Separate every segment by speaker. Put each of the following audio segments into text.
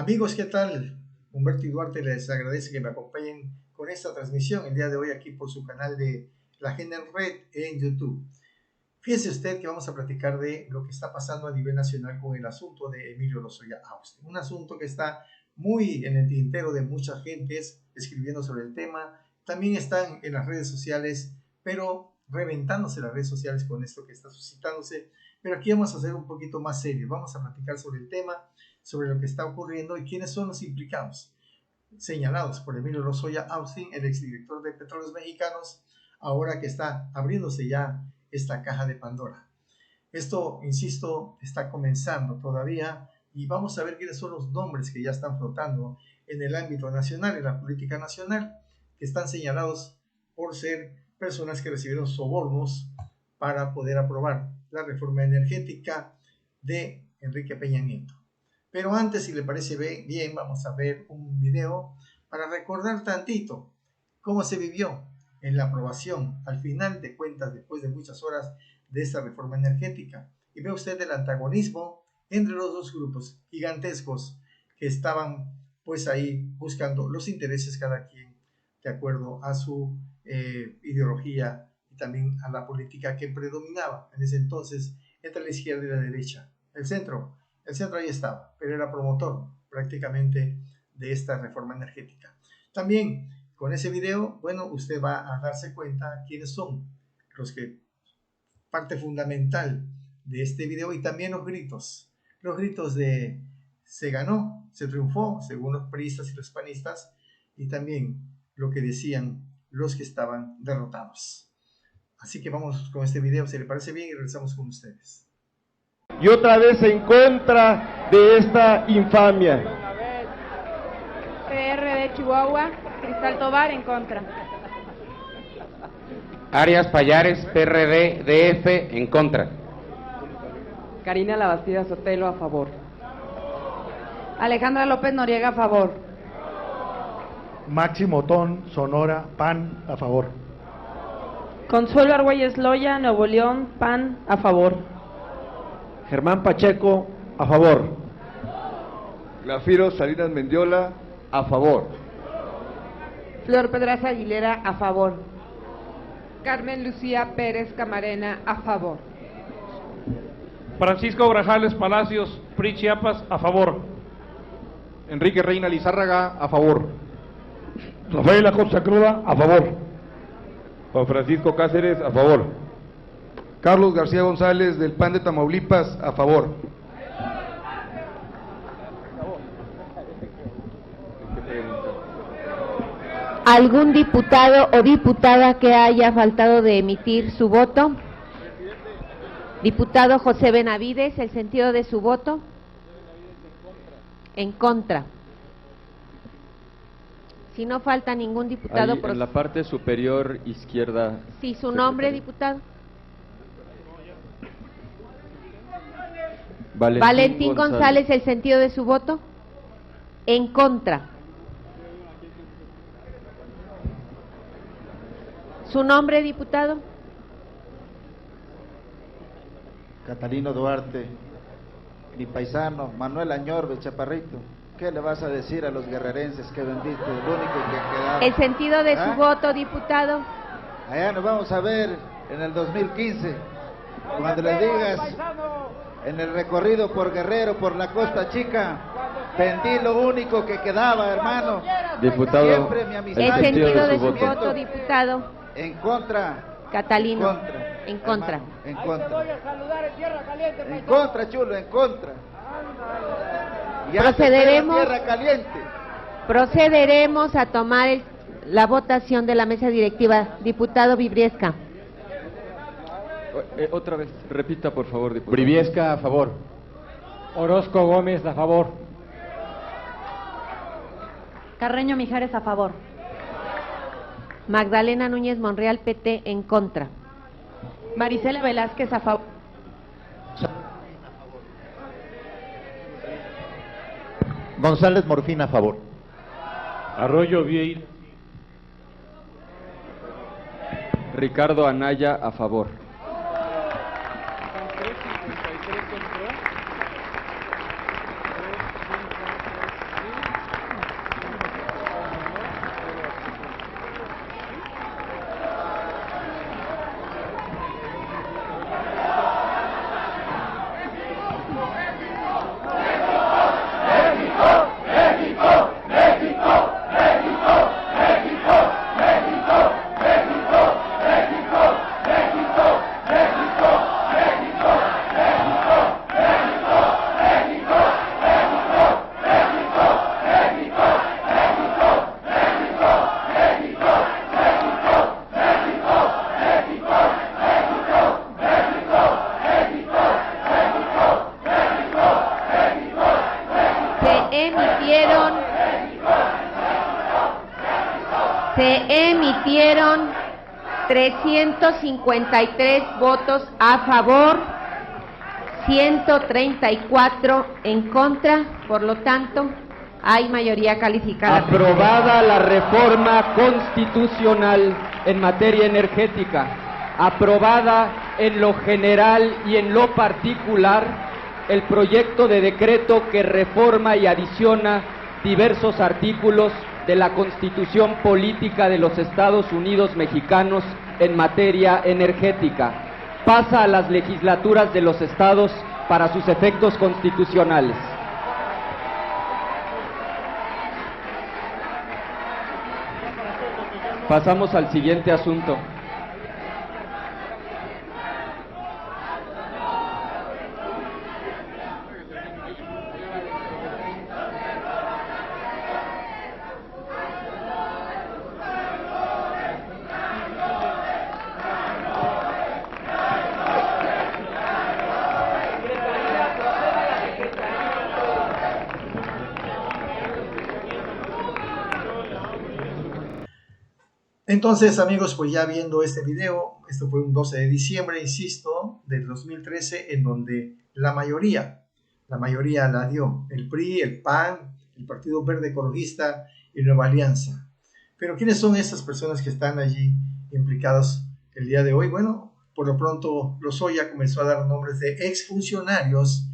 Speaker 1: Amigos, ¿qué tal? Humberto y Duarte les agradece que me acompañen con esta transmisión el día de hoy aquí por su canal de La Agenda en Red en YouTube. Fíjese usted que vamos a platicar de lo que está pasando a nivel nacional con el asunto de Emilio Lozoya Austin. Un asunto que está muy en el tintero de muchas gentes escribiendo sobre el tema. También están en las redes sociales, pero reventándose las redes sociales con esto que está suscitándose. Pero aquí vamos a hacer un poquito más serio. Vamos a platicar sobre el tema, sobre lo que está ocurriendo y quiénes son los implicados, señalados por Emilio Lozoya Austin, el exdirector de Petróleos Mexicanos, ahora que está abriéndose ya esta caja de Pandora. Esto, insisto, está comenzando todavía y vamos a ver quiénes son los nombres que ya están flotando en el ámbito nacional, en la política nacional, que están señalados por ser personas que recibieron sobornos para poder aprobar la reforma energética de Enrique Peña Nieto. Pero antes, si le parece bien, vamos a ver un video para recordar tantito cómo se vivió en la aprobación, al final de cuentas, después de muchas horas de esta reforma energética. Y ve usted el antagonismo entre los dos grupos gigantescos que estaban pues ahí buscando los intereses cada quien de acuerdo a su ideología y también a la política que predominaba en ese entonces entre la izquierda y la derecha. El centro ahí estaba, pero era promotor prácticamente de esta reforma energética. También con ese video, bueno, usted va a darse cuenta quiénes son los que, parte fundamental de este video, y también los gritos de se ganó, se triunfó, según los priistas y los panistas, y también lo que decían los que estaban derrotados. Así que vamos con este video, si le parece bien, y regresamos con ustedes.
Speaker 2: Y otra vez en contra de esta infamia.
Speaker 3: PRD Chihuahua, Cristal Tobar, en contra.
Speaker 4: Arias Payares, PRD DF, en contra.
Speaker 5: Karina Labastida Sotelo, a favor.
Speaker 3: Alejandra López Noriega, a favor.
Speaker 6: Máximo Ton, Sonora, PAN, a favor.
Speaker 3: Consuelo Argüelles Loya, Nuevo León, PAN, a favor.
Speaker 2: Germán Pacheco, a favor.
Speaker 7: Glafiro Salinas Mendiola, a favor.
Speaker 3: Flor Pedraza Aguilera, a favor.
Speaker 5: Carmen Lucía Pérez Camarena, a favor.
Speaker 8: Francisco Grajales Palacios, PRI Chiapas, a favor.
Speaker 7: Enrique Reina Lizárraga, a favor.
Speaker 2: Rafael Acosta Cruda, a favor.
Speaker 7: Juan Francisco Cáceres, a favor. Carlos García González, del PAN de Tamaulipas, a favor.
Speaker 9: ¿Algún diputado o diputada que haya faltado de emitir su voto? Diputado José Benavides, ¿el sentido de su voto? En contra. Si no falta ningún diputado...
Speaker 10: Ahí, en la parte superior izquierda.
Speaker 9: Sí, su nombre, diputado. Valentín González, ¿el sentido de su voto? En contra. ¿Su nombre, diputado?
Speaker 11: Catalino Duarte, mi paisano, Manuel Añorbe, chaparrito. ¿Qué le vas a decir a los guerrerenses que vendiste? El único que quedaba.
Speaker 9: ¿El sentido de su voto, diputado?
Speaker 11: Allá nos vamos a ver en el 2015, cuando les digas, en el recorrido por Guerrero, por la Costa Chica, vendí lo único que quedaba, hermano.
Speaker 10: Diputado,
Speaker 11: siempre mi amistad.
Speaker 9: ¿El sentido de su voto, diputado?
Speaker 11: En contra.
Speaker 9: Catalino. En contra.
Speaker 11: Hermano, en contra. En contra, chulo, en contra.
Speaker 9: Procederemos a tomar la votación de la mesa directiva. Diputado Vibriesca.
Speaker 10: Otra vez, repita por favor, diputado.
Speaker 2: Briviesca, a favor.
Speaker 12: Orozco Gómez, a favor.
Speaker 3: Carreño Mijares, a favor.
Speaker 9: Magdalena Núñez Monreal, PT, en contra.
Speaker 3: Marisela Velázquez, a favor.
Speaker 6: González Morfín, a favor.
Speaker 8: Arroyo Vieira.
Speaker 10: Ricardo Anaya, a favor.
Speaker 9: emitieron 353 votos a favor, 134 en contra, por lo tanto, hay mayoría calificada.
Speaker 10: Aprobada la reforma constitucional en materia energética. Aprobada en lo general y en lo particular el proyecto de decreto que reforma y adiciona diversos artículos de la Constitución Política de los Estados Unidos Mexicanos en materia energética. Pasa a las legislaturas de los estados para sus efectos constitucionales. Pasamos al siguiente asunto.
Speaker 1: Entonces, amigos, pues ya viendo este video, esto fue un 12 de diciembre, insisto, del 2013, en donde la mayoría la dio el PRI, el PAN, el Partido Verde Ecologista y Nueva Alianza. Pero ¿quiénes son estas personas que están allí implicados el día de hoy? Bueno, por lo pronto Lozoya comenzó a dar nombres de exfuncionarios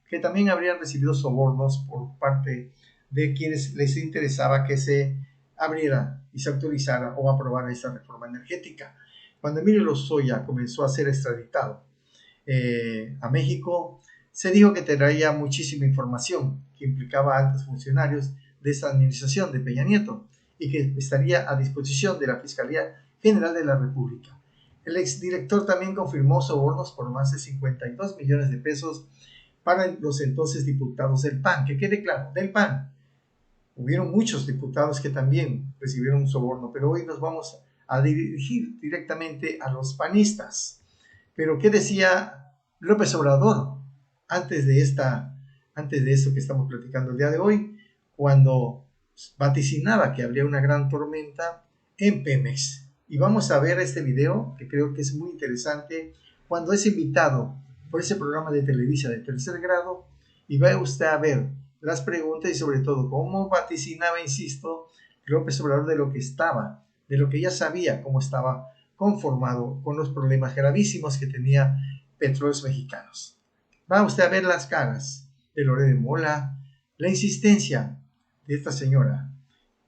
Speaker 1: que también habrían recibido sobornos por parte de quienes les interesaba que se abriera y se autorizara o aprobara esta reforma energética. Cuando Emilio Lozoya comenzó a ser extraditado a México, se dijo que traía muchísima información que implicaba a altos funcionarios de esta administración de Peña Nieto y que estaría a disposición de la Fiscalía General de la República. El exdirector también confirmó sobornos por más de 52 millones de pesos para los entonces diputados del PAN. Que quede claro, del PAN. Hubieron muchos diputados que también recibieron un soborno, pero hoy nos vamos a dirigir directamente a los panistas. Pero ¿qué decía López Obrador antes de esto que estamos platicando el día de hoy, cuando vaticinaba que habría una gran tormenta en Pemex? Y vamos a ver este video, que creo que es muy interesante, cuando es invitado por ese programa de Televisa de tercer grado, y va usted a ver las preguntas y sobre todo cómo vaticinaba, insisto, López Obrador de lo que ya sabía, cómo estaba conformado con los problemas gravísimos que tenía Petróleos Mexicanos. Va usted a ver las caras de Loret de Mola, la insistencia de esta señora,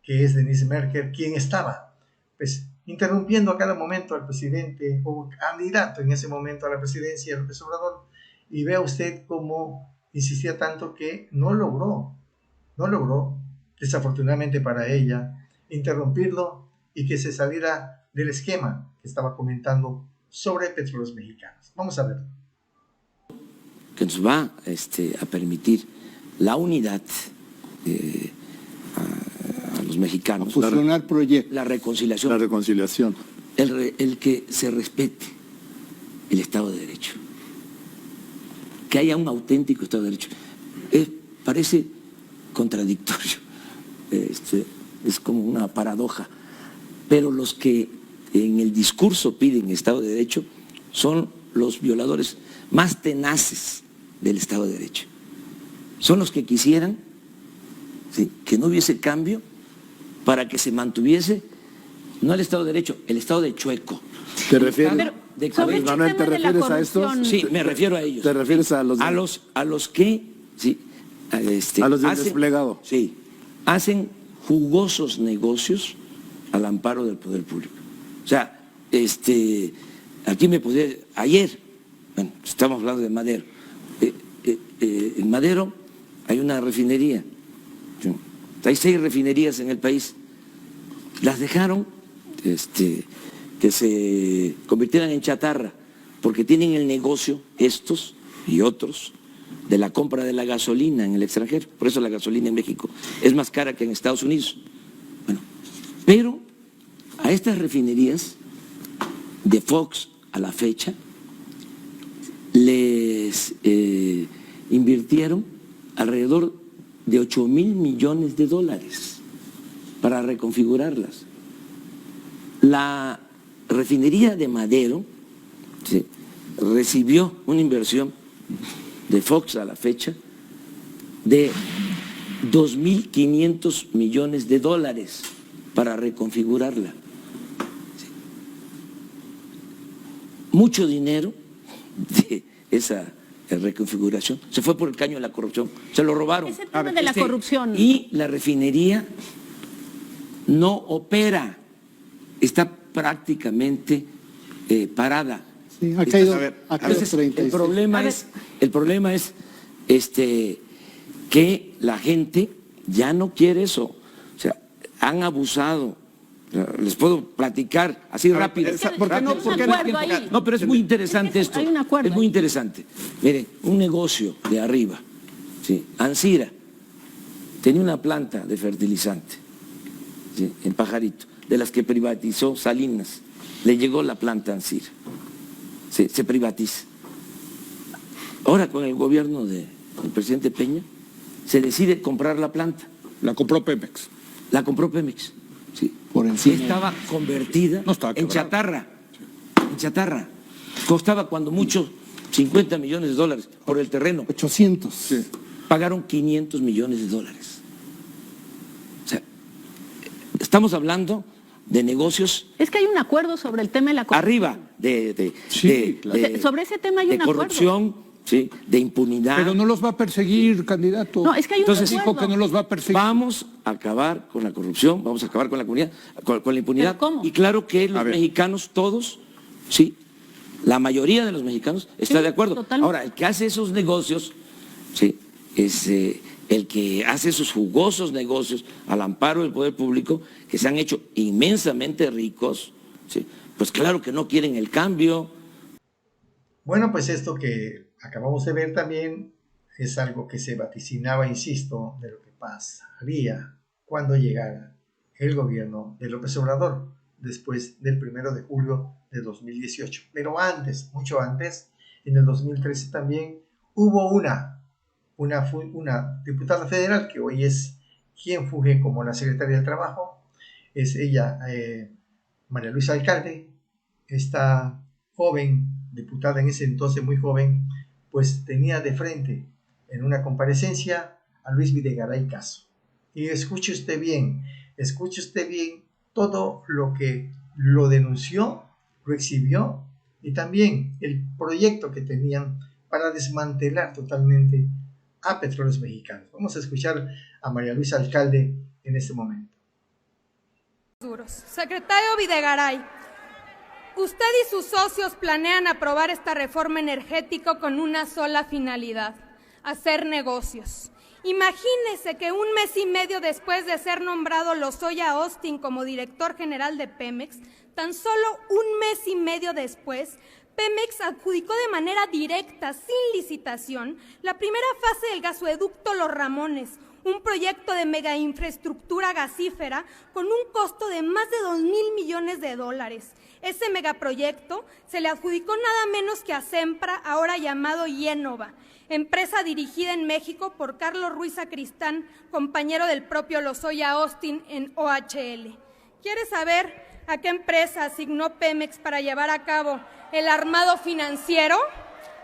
Speaker 1: que es Denise Merker, quien estaba pues interrumpiendo a cada momento al presidente o candidato en ese momento a la presidencia, López Obrador, y vea usted cómo insistía tanto que no logró, desafortunadamente para ella, interrumpirlo y que se saliera del esquema que estaba comentando sobre Petróleos Mexicanos. Vamos a ver.
Speaker 13: Que nos va a permitir la unidad a los mexicanos.
Speaker 14: Fusionar proyectos.
Speaker 13: La reconciliación.
Speaker 14: La reconciliación.
Speaker 13: El que se respete el Estado de Derecho. Que haya un auténtico Estado de Derecho. Parece contradictorio, es como una paradoja, pero los que en el discurso piden Estado de Derecho son los violadores más tenaces del Estado de Derecho. Son los que quisieran que no hubiese cambio para que se mantuviese, no el Estado de Derecho, el Estado de chueco.
Speaker 14: ¿Te refieres?
Speaker 13: Manuel,
Speaker 14: ¿te refieres a estos?
Speaker 13: Sí, me refiero a ellos.
Speaker 14: ¿Te refieres a los
Speaker 13: que sí,
Speaker 14: a los del desplegado?
Speaker 13: Sí, hacen jugosos negocios al amparo del poder público. O sea, aquí me puse ayer, bueno, estamos hablando de Madero. En Madero hay una refinería, hay 6 refinerías en el país, las dejaron que se convirtieran en chatarra, porque tienen el negocio, estos y otros, de la compra de la gasolina en el extranjero. Por eso la gasolina en México es más cara que en Estados Unidos. Bueno, pero a estas refinerías de Fox a la fecha les invirtieron alrededor de $8,000 millones para reconfigurarlas. La refinería de Madero, sí, recibió una inversión de Fox a la fecha de 2.500 millones de dólares para reconfigurarla. Sí. Mucho dinero de esa reconfiguración se fue por el caño de la corrupción, se lo robaron.
Speaker 15: Ese tema de la corrupción.
Speaker 13: Y la refinería no opera, está prácticamente parada.
Speaker 14: Sí, ha caído a
Speaker 13: Entonces,
Speaker 14: 36.
Speaker 13: el problema es que la gente ya no quiere eso. O sea, han abusado. Les puedo platicar así rápido.
Speaker 14: ¿Por qué no?
Speaker 13: No, pero es muy interesante esto.
Speaker 15: Hay un acuerdo.
Speaker 13: Es muy interesante. Mire, un negocio de arriba, ¿sí? Ancira tenía una planta de fertilizante, ¿sí? En Pajarito, de las que privatizó Salinas. Le llegó la planta Ancira. Se privatiza. Ahora con el gobierno del presidente Peña se decide comprar la planta.
Speaker 14: La compró Pemex.
Speaker 13: La compró Pemex. Sí.
Speaker 14: Por encima.
Speaker 13: Y estaba convertida en chatarra. En chatarra. Costaba cuando mucho 50 millones de dólares por el terreno.
Speaker 14: 800. Sí.
Speaker 13: Pagaron 500 millones de dólares. O sea, estamos hablando de negocios.
Speaker 15: Es que hay un acuerdo sobre el tema de la corrupción.
Speaker 13: Arriba
Speaker 15: sobre ese tema hay un acuerdo.
Speaker 13: Corrupción, sí, de impunidad.
Speaker 14: Pero no los va a perseguir, candidato.
Speaker 15: No, es que hay un
Speaker 13: Entonces
Speaker 15: acuerdo.
Speaker 14: dijo que no los va a perseguir.
Speaker 13: Vamos a acabar con la corrupción, vamos a acabar con la comunidad, con la impunidad.
Speaker 15: ¿Pero cómo?
Speaker 13: Y claro que los mexicanos todos, sí, la mayoría de los mexicanos está de acuerdo.
Speaker 15: Totalmente.
Speaker 13: Ahora, el que hace esos negocios, sí, es el que hace esos jugosos negocios al amparo del poder público, que se han hecho inmensamente ricos, sí, pues claro que no quieren el cambio.
Speaker 1: Bueno, pues esto que acabamos de ver también es algo que se vaticinaba, insisto, de lo que pasaría cuando llegara el gobierno de López Obrador después del 1 de julio de 2018. Pero antes, mucho antes, en el 2013 también hubo una diputada federal que hoy es quien funge como la secretaria del Trabajo. Es ella, María Luisa Alcalde, esta joven diputada, en ese entonces muy joven, pues tenía de frente en una comparecencia a Luis Videgaray Caso. Y escuche usted bien todo lo que lo denunció, lo exhibió, y también el proyecto que tenían para desmantelar totalmente a Petróleos Mexicanos. Vamos a escuchar a María Luisa Alcalde en este momento.
Speaker 16: Secretario Videgaray, usted y sus socios planean aprobar esta reforma energética con una sola finalidad: hacer negocios. Imagínese que un mes y medio después de ser nombrado Lozoya Austin como director general de Pemex, tan solo un mes y medio después, Pemex adjudicó de manera directa, sin licitación, la primera fase del gasoducto Los Ramones, un proyecto de megainfraestructura gasífera con un costo de más de 2,000 millones de dólares. Ese megaproyecto se le adjudicó nada menos que a Sempra, ahora llamado Yenova, empresa dirigida en México por Carlos Ruiz Sacristán, compañero del propio Lozoya Austin en OHL. ¿Quiere saber a qué empresa asignó Pemex para llevar a cabo el armado financiero?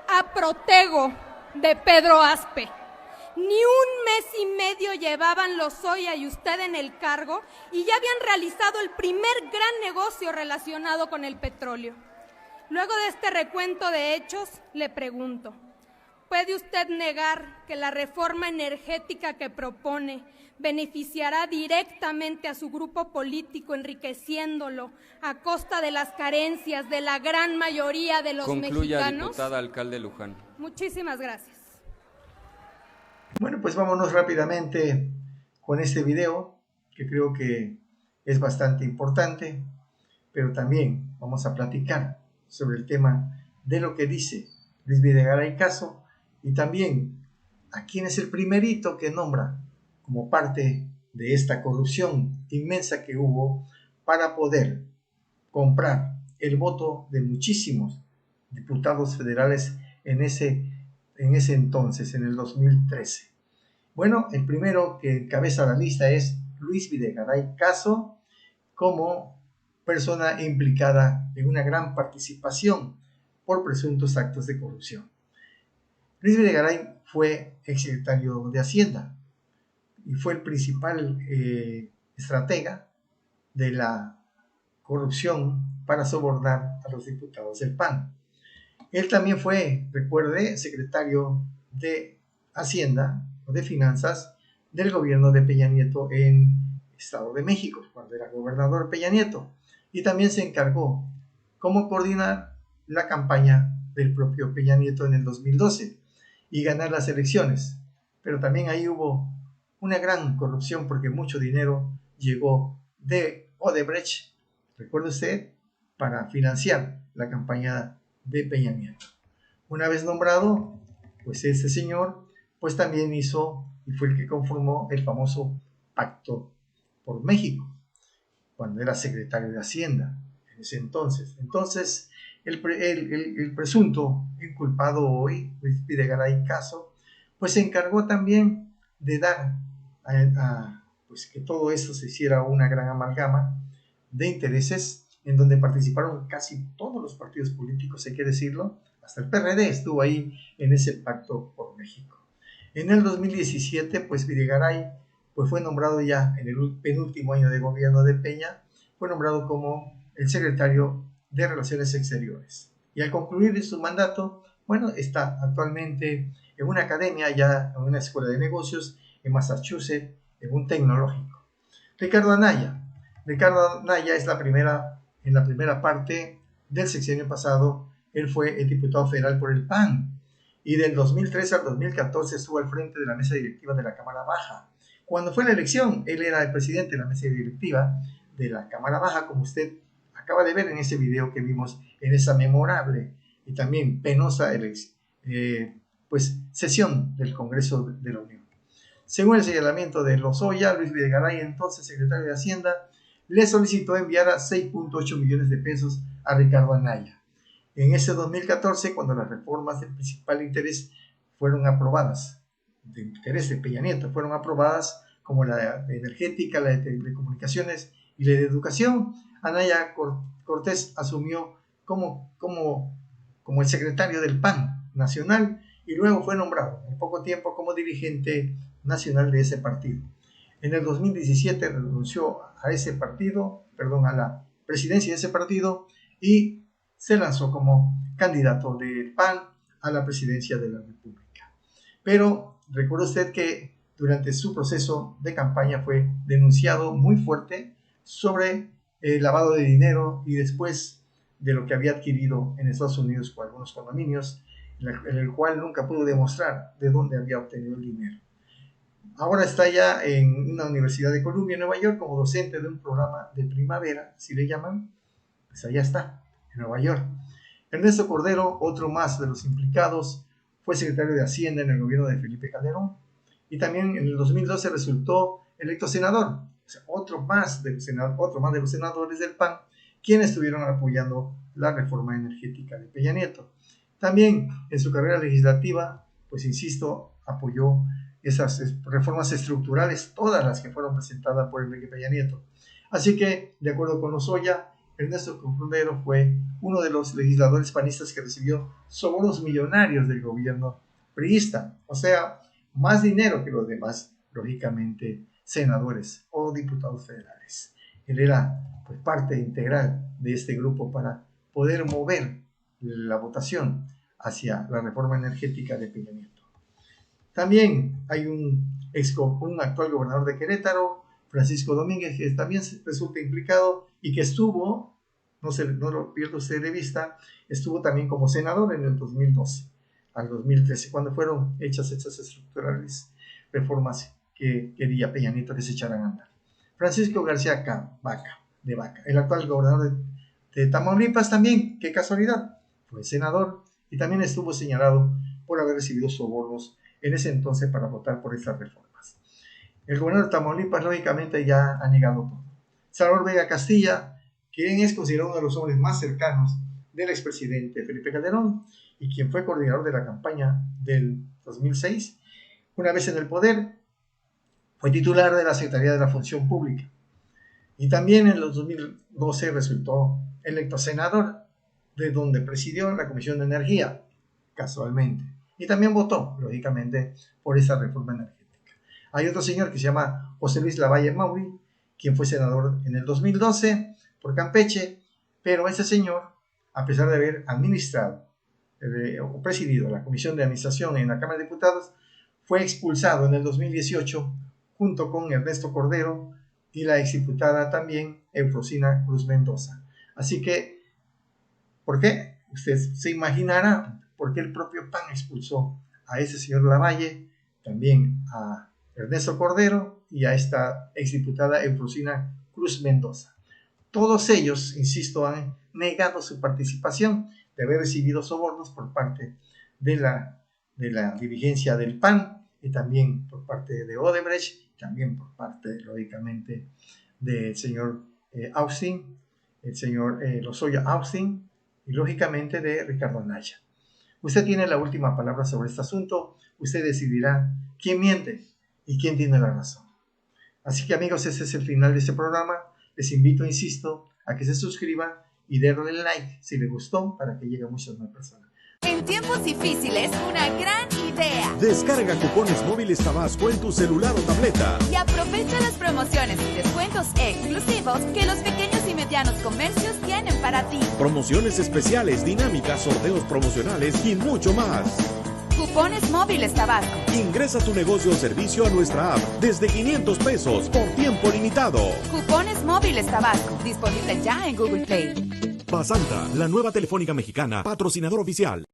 Speaker 16: A Protego, de Pedro Aspe. Ni un mes y medio llevaban Lozoya y usted en el cargo y ya habían realizado el primer gran negocio relacionado con el petróleo. Luego de este recuento de hechos, le pregunto, ¿puede usted negar que la reforma energética que propone beneficiará directamente a su grupo político, enriqueciéndolo a costa de las carencias de la gran mayoría de los mexicanos?
Speaker 17: Concluya, diputada Alcalde Luján.
Speaker 16: Muchísimas gracias.
Speaker 1: Bueno, pues vámonos rápidamente con este video, que creo que es bastante importante, pero también vamos a platicar sobre el tema de lo que dice Luis Videgaray Caso y también a quién es el primerito que nombra como parte de esta corrupción inmensa que hubo para poder comprar el voto de muchísimos diputados federales en ese entonces, en el 2013. Bueno, el primero que encabeza la lista es Luis Videgaray Caso como persona implicada en una gran participación por presuntos actos de corrupción. Luis Videgaray fue exsecretario de Hacienda y fue el principal estratega de la corrupción para sobornar a los diputados del PAN. Él también fue, recuerde, secretario de Hacienda o de Finanzas del gobierno de Peña Nieto en Estado de México, cuando era gobernador Peña Nieto, y también se encargó cómo coordinar la campaña del propio Peña Nieto en el 2012 y ganar las elecciones. Pero también ahí hubo una gran corrupción porque mucho dinero llegó de Odebrecht, recuerde usted, para financiar la campaña de Peña Nieto. Una vez nombrado, pues este señor, pues también hizo y fue el que conformó el famoso Pacto por México, cuando era secretario de Hacienda en ese entonces. Entonces, el presunto inculpado hoy, Luis Videgaray Caso, pues se encargó también de dar pues que todo esto se hiciera una gran amalgama de intereses en donde participaron casi todos los partidos políticos, hay que decirlo, hasta el PRD estuvo ahí en ese Pacto por México. En el 2017, pues Videgaray pues fue nombrado ya en el penúltimo año de gobierno de Peña, fue nombrado como el secretario de Relaciones Exteriores. Y al concluir su mandato, bueno, está actualmente en una academia, ya en una escuela de negocios en Massachusetts, en un tecnológico. Ricardo Anaya es en la primera parte del sexenio pasado, él fue el diputado federal por el PAN, y del 2013 al 2014 estuvo al frente de la mesa directiva de la Cámara Baja. Cuando fue la elección, él era el presidente de la mesa directiva de la Cámara Baja, como usted acaba de ver en ese video que vimos en esa memorable y también penosa sesión del Congreso de la Unión. Según el señalamiento de Lozoya, Luis Videgaray, entonces secretario de Hacienda, le solicitó enviar 6.8 millones de pesos a Ricardo Anaya. En ese 2014, cuando las reformas de principal interés fueron aprobadas, de interés de Peña Nieto, fueron aprobadas como la de energética, la de telecomunicaciones y la de educación, Anaya Cortés asumió como el secretario del PAN nacional y luego fue nombrado en poco tiempo como dirigente nacional de ese partido. En el 2017 renunció a la presidencia de ese partido y se lanzó como candidato del PAN a la presidencia de la República. Pero recuerda usted que durante su proceso de campaña fue denunciado muy fuerte sobre el lavado de dinero y después de lo que había adquirido en Estados Unidos con algunos condominios, en el cual nunca pudo demostrar de dónde había obtenido el dinero. Ahora está ya en una universidad de Columbia, en Nueva York, como docente de un programa de primavera, si le llaman, pues allá está, en Nueva York. Ernesto Cordero, otro más de los implicados, fue secretario de Hacienda en el gobierno de Felipe Calderón y también en el 2012 resultó electo senador, o sea, otro más de los senadores del PAN, quienes estuvieron apoyando la reforma energética de Peña Nieto. También en su carrera legislativa, pues insisto, apoyó esas reformas estructurales, todas las que fueron presentadas por Enrique Peña Nieto. Así que, de acuerdo con Lozoya, Ernesto Cordero fue uno de los legisladores panistas que recibió sobornos millonarios del gobierno priista, o sea, más dinero que los demás, lógicamente, senadores o diputados federales. Él era pues, parte integral de este grupo para poder mover la votación hacia la reforma energética de Peña Nieto. También hay un actual gobernador de Querétaro, Francisco Domínguez, que también resulta implicado y que estuvo, no lo pierda usted de vista, estuvo también como senador en el 2012 al 2013, cuando fueron hechas estas estructurales reformas que quería Peña Nieto que se echaran a andar. Francisco García Vaca, el actual gobernador de Tamaulipas también, qué casualidad, fue senador y también estuvo señalado por haber recibido sobornos en ese entonces para votar por estas reformas. El gobernador de Tamaulipas lógicamente ya ha negado todo. Salvador Vega Castilla, quien es considerado uno de los hombres más cercanos del expresidente Felipe Calderón y quien fue coordinador de la campaña del 2006, una vez en el poder, fue titular de la Secretaría de la Función Pública. Y también en los 2012 resultó electo senador, de donde presidió la Comisión de Energía, casualmente. Y también votó, lógicamente, por esa reforma energética. Hay otro señor que se llama José Luis Lavalle Mauri, quien fue senador en el 2012 por Campeche, pero ese señor, a pesar de haber administrado o presidido la Comisión de Administración en la Cámara de Diputados, fue expulsado en el 2018 junto con Ernesto Cordero y la exdiputada también Eufrosina Cruz Mendoza. Así que, ¿por qué? Usted se imaginará por qué el propio PAN expulsó a ese señor Lavalle, también a Ernesto Cordero y a esta exdiputada Eufrosina Cruz Mendoza. Todos ellos, insisto, han negado su participación de haber recibido sobornos por parte de la dirigencia del PAN y también por parte de Odebrecht, también por parte, lógicamente, del señor Austin, el señor Lozoya Austin y, lógicamente, de Ricardo Anaya. Usted tiene la última palabra sobre este asunto. Usted decidirá quién miente y quién tiene la razón. Así que, amigos, ese es el final de este programa. Les invito, insisto, a que se suscriban y denle like si les gustó para que llegue a muchas más personas.
Speaker 18: En tiempos difíciles, una gran idea.
Speaker 19: Descarga cupones móviles Tabasco en tu celular o tableta.
Speaker 18: Y aprovecha las promociones y descuentos exclusivos que los pequeños y medianos comercios tienen para ti.
Speaker 19: Promociones especiales, dinámicas, sorteos promocionales y mucho más.
Speaker 18: Cupones móviles Tabasco.
Speaker 19: Ingresa tu negocio o servicio a nuestra app desde 500 pesos por tiempo limitado.
Speaker 18: Cupones móviles Tabasco. Disponible ya en Google Play.
Speaker 19: Basanta, la nueva telefónica mexicana, patrocinador oficial.